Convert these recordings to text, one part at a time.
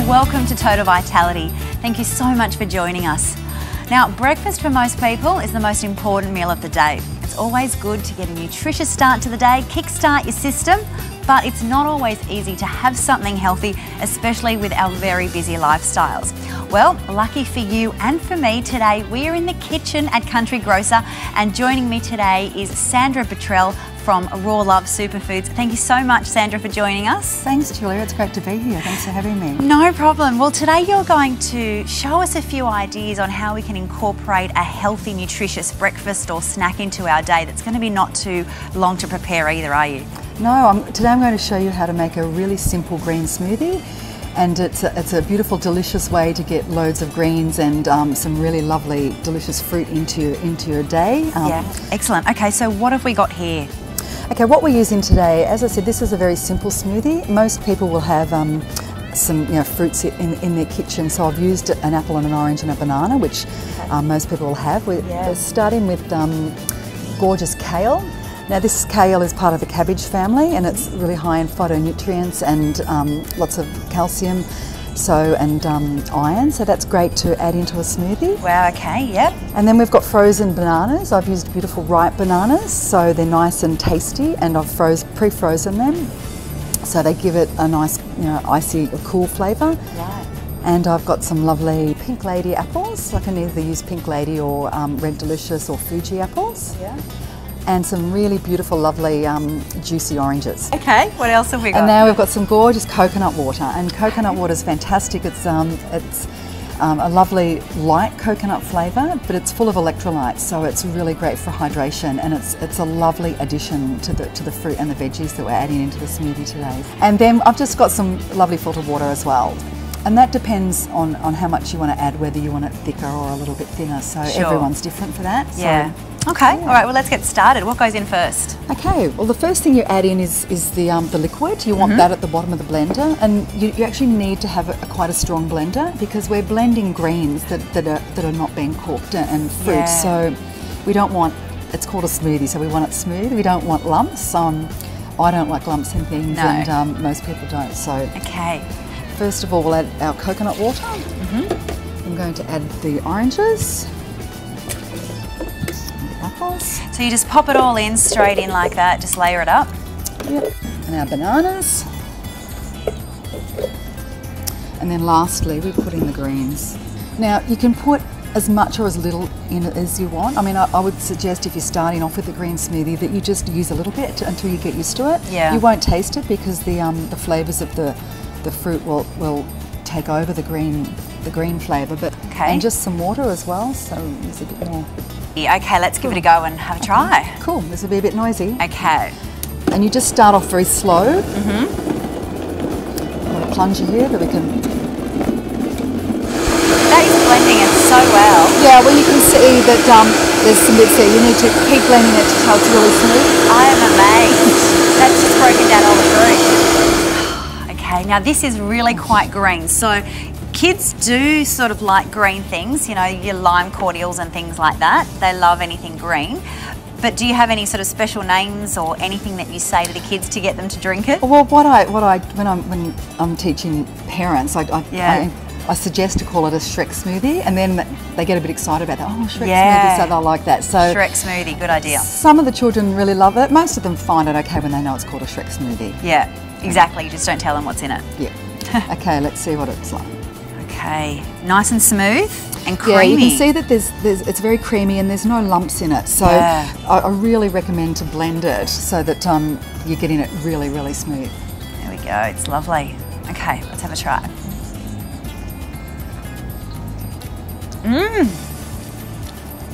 welcome to Total Vitality. Thank you so much for joining us. Now, breakfast for most people is the most important meal of the day. It's always good to get a nutritious start to the day, kickstart your system, but it's not always easy to have something healthy, especially with our very busy lifestyles. Well, lucky for you and for me, today we're in the kitchen at Country Grocer, and joining me today is Sandra Buttrell from Raw Love Superfoods. Thank you so much, Sandra, for joining us. Thanks, Julia. It's great to be here. Thanks for having me. No problem. Well, today you're going to show us a few ideas on how we can incorporate a healthy, nutritious breakfast or snack into our day that's going to be not too long to prepare either, are you? No, today I'm going to show you how to make a really simple green smoothie. And it's a beautiful, delicious way to get loads of greens and some really lovely, delicious fruit into your day. Yeah, excellent. Okay, so what have we got here? Okay, what we're using today, as I said, this is a very simple smoothie. Most people will have some fruits in their kitchen. So I've used an apple and an orange and a banana, which most people will have. We're starting with gorgeous kale. Now this kale is part of the cabbage family, and it's really high in phytonutrients and lots of calcium and iron, so that's great to add into a smoothie. Wow, okay, yep. And then we've got frozen bananas. I've used beautiful ripe bananas, so they're nice and tasty, and I've pre-frozen them, so they give it a nice, icy, cool flavour. Right. And I've got some lovely Pink Lady apples. I can either use Pink Lady or Red Delicious or Fuji apples. Yeah. And some really beautiful, lovely, juicy oranges. Okay, what else have we got? And now we've got some gorgeous coconut water, and coconut water is fantastic. It's a lovely light coconut flavour, but it's full of electrolytes, so it's really great for hydration, and it's a lovely addition to the fruit and the veggies that we're adding into the smoothie today. And then I've just got some lovely filtered water as well. And that depends on how much you want to add, whether you want it thicker or a little bit thinner. So everyone's different for that. Yeah. Okay, all right, well, let's get started. What goes in first? Okay, well, the first thing you add in is the liquid. You want that at the bottom of the blender, and you actually need to have quite a strong blender, because we're blending greens that are not being cooked and fruit. Yeah. So we don't want, it's called a smoothie, so we want it smooth. We don't want lumps. I don't like lumps in things, and most people don't. So okay. First of all, we'll add our coconut water. I'm going to add the oranges. Apples. So you just pop it all in, straight in like that, just layer it up. Yep. And our bananas. And then lastly, we put in the greens. Now you can put as much or as little in it as you want. I mean, I would suggest if you're starting off with a green smoothie that you just use a little bit until you get used to it. Yeah. You won't taste it because the flavours of the fruit will take over the green flavour, but and just some water as well, so there's a bit more. Okay, let's give it a go and have a try. Cool, this will be a bit noisy. Okay. And you just start off very slow. Got a plunger here that we can... That is blending it so well. Yeah, well you can see that there's some bits there. You need to keep blending it till it's really smooth. I am amazed. That's just broken down all the fruit. Okay, now this is really quite green. So kids do sort of like green things, your lime cordials and things like that. They love anything green. But do you have any sort of special names or anything that you say to the kids to get them to drink it? Well, when I'm teaching parents, I suggest to call it a Shrek smoothie, and then they get a bit excited about that. Oh, Shrek smoothie, so they'll like that. So Shrek smoothie, good idea. Some of the children really love it. Most of them find it okay when they know it's called a Shrek smoothie. Yeah, exactly. You just don't tell them what's in it. Yeah. Okay, let's see what it's like. Okay, nice and smooth and creamy. Yeah, you can see that it's very creamy and there's no lumps in it. So I really recommend to blend it so that you're getting it really, really smooth. There we go, it's lovely. Okay, let's have a try.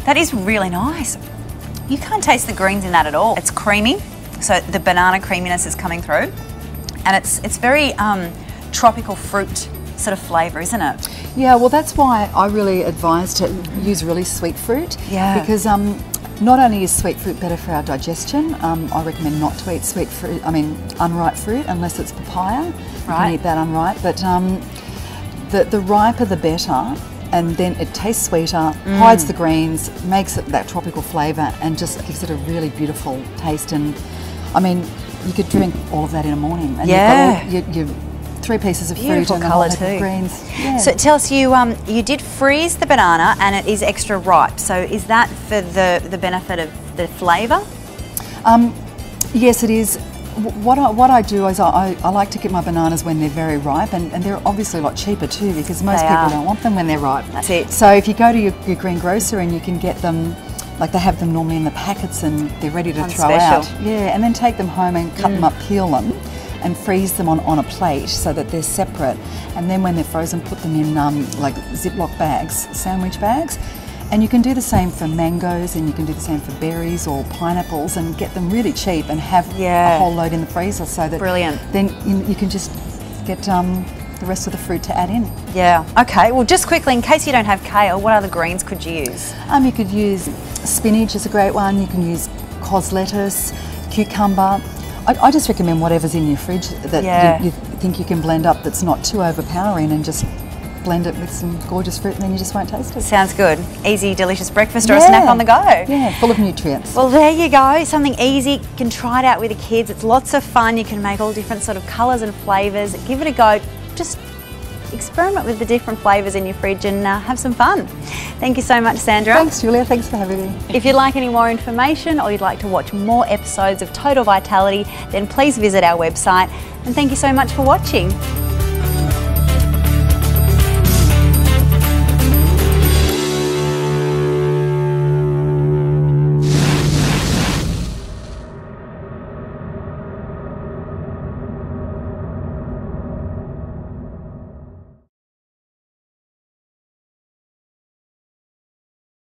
That is really nice. You can't taste the greens in that at all. It's creamy, so the banana creaminess is coming through, and it's very tropical fruit sort of flavour, isn't it? Yeah, well that's why I really advise to use really sweet fruit. Yeah. Because not only is sweet fruit better for our digestion, I recommend not to eat sweet fruit, unripe fruit, unless it's papaya. You can eat that unripe, but the riper the better, and then it tastes sweeter, hides the greens, makes it that tropical flavour, and just gives it a really beautiful taste. And I mean, you could drink all of that in a morning, and you've got 3 pieces of Beautiful fruit and colour a whole heap too. of greens. Yeah. So tell us, you did freeze the banana and it is extra ripe. So is that for the benefit of the flavour? Yes, it is. What I do is I like to get my bananas when they're very ripe, and they're obviously a lot cheaper too, because most people don't want them when they're ripe. That's it. So if you go to your greengrocer and you can get them, like they have them normally in the packets and they're ready to throw out. Yeah, and then take them home and cut them up, peel them, and freeze them on a plate so that they're separate. And then when they're frozen, put them in like Ziploc bags, sandwich bags. And you can do the same for mangoes, and you can do the same for berries or pineapples, and get them really cheap and have a whole load in the freezer, so that then you can just get the rest of the fruit to add in. Yeah, okay. Well, just quickly, in case you don't have kale, what other greens could you use? You could use spinach is a great one. You can use cos lettuce, cucumber. I just recommend whatever's in your fridge that you think you can blend up that's not too overpowering, and just blend it with some gorgeous fruit, and then you just won't taste it. Sounds good. Easy, delicious breakfast or a snack on the go. Yeah, full of nutrients. Well, there you go. Something easy. You can try it out with the kids. It's lots of fun. You can make all different sort of colours and flavours. Give it a go. Just experiment with the different flavours in your fridge and have some fun. Thank you so much, Sandra. Thanks, Julia. Thanks for having me. If you'd like any more information, or you'd like to watch more episodes of Total Vitality, then please visit our website. And thank you so much for watching.